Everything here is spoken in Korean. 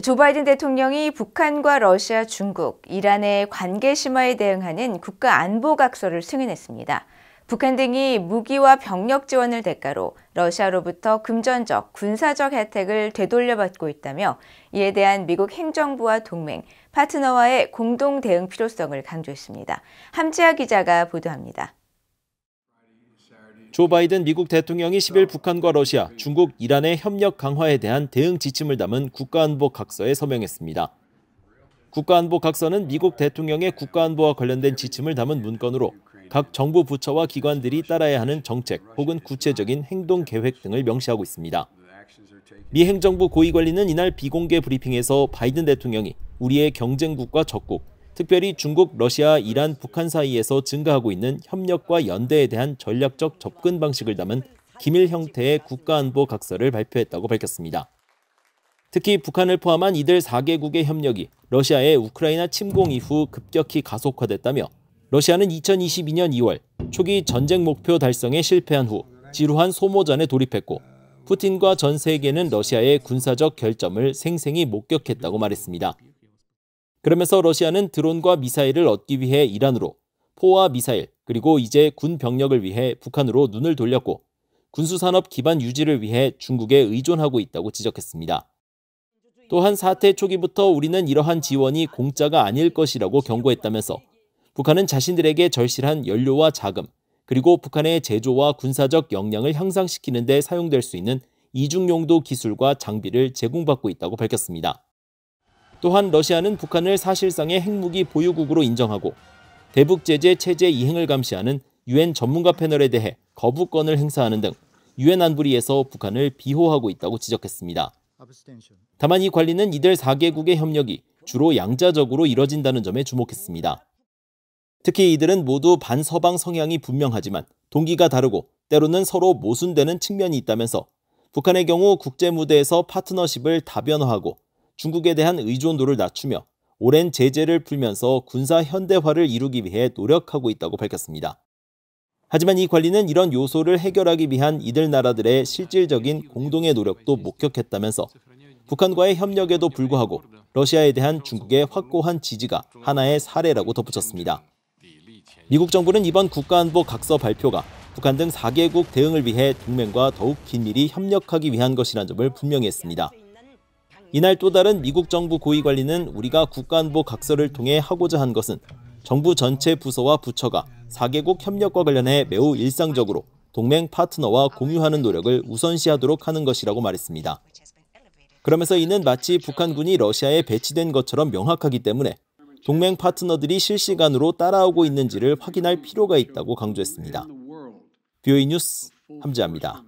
조 바이든 대통령이 북한과 러시아, 중국, 이란의 관계 심화에 대응하는 국가안보각서를 승인했습니다. 북한 등이 무기와 병력 지원을 대가로 러시아로부터 금전적, 군사적 혜택을 되돌려받고 있다며 이에 대한 미국 행정부와 동맹, 파트너와의 공동 대응 필요성을 강조했습니다. 함지아 기자가 보도합니다. 조 바이든 미국 대통령이 10일 북한과 러시아, 중국, 이란의 협력 강화에 대한 대응 지침을 담은 국가안보 각서에 서명했습니다. 국가안보 각서는 미국 대통령의 국가안보와 관련된 지침을 담은 문건으로 각 정부 부처와 기관들이 따라야 하는 정책 혹은 구체적인 행동 계획 등을 명시하고 있습니다. 미 행정부 고위관리는 이날 비공개 브리핑에서 바이든 대통령이 우리의 경쟁국과 적국, 특별히 중국, 러시아, 이란, 북한 사이에서 증가하고 있는 협력과 연대에 대한 전략적 접근 방식을 담은 기밀 형태의 국가안보 각서를 발표했다고 밝혔습니다. 특히 북한을 포함한 이들 4개국의 협력이 러시아의 우크라이나 침공 이후 급격히 가속화됐다며 러시아는 2022년 2월 초기 전쟁 목표 달성에 실패한 후 지루한 소모전에 돌입했고 푸틴과 전 세계는 러시아의 군사적 결점을 생생히 목격했다고 말했습니다. 그러면서 러시아는 드론과 미사일을 얻기 위해 이란으로, 포와 미사일, 그리고 이제 군 병력을 위해 북한으로 눈을 돌렸고 군수산업 기반 유지를 위해 중국에 의존하고 있다고 지적했습니다. 또한 사태 초기부터 우리는 이러한 지원이 공짜가 아닐 것이라고 경고했다면서 북한은 자신들에게 절실한 연료와 자금, 그리고 북한의 제조와 군사적 역량을 향상시키는 데 사용될 수 있는 이중용도 기술과 장비를 제공받고 있다고 밝혔습니다. 또한 러시아는 북한을 사실상의 핵무기 보유국으로 인정하고 대북 제재 체제 이행을 감시하는 유엔 전문가 패널에 대해 거부권을 행사하는 등 유엔 안보리에서 북한을 비호하고 있다고 지적했습니다. 다만 이 관리는 이들 4개국의 협력이 주로 양자적으로 이뤄진다는 점에 주목했습니다. 특히 이들은 모두 반서방 성향이 분명하지만 동기가 다르고 때로는 서로 모순되는 측면이 있다면서 북한의 경우 국제 무대에서 파트너십을 다변화하고 중국에 대한 의존도를 낮추며 오랜 제재를 풀면서 군사 현대화를 이루기 위해 노력하고 있다고 밝혔습니다. 하지만 이 관리는 이런 요소를 해결하기 위한 이들 나라들의 실질적인 공동의 노력도 목격했다면서 북한과의 협력에도 불구하고 러시아에 대한 중국의 확고한 지지가 하나의 사례라고 덧붙였습니다. 미국 정부는 이번 국가안보 각서 발표가 북한 등 4개국 대응을 위해 동맹과 더욱 긴밀히 협력하기 위한 것이라는 점을 분명히 했습니다. 이날 또 다른 미국 정부 고위관리는 우리가 국가안보 각서를 통해 하고자 한 것은 정부 전체 부서와 부처가 4개국 협력과 관련해 매우 일상적으로 동맹 파트너와 공유하는 노력을 우선시하도록 하는 것이라고 말했습니다. 그러면서 이는 마치 북한군이 러시아에 배치된 것처럼 명확하기 때문에 동맹 파트너들이 실시간으로 따라오고 있는지를 확인할 필요가 있다고 강조했습니다. VOA 뉴스 함지아입니다.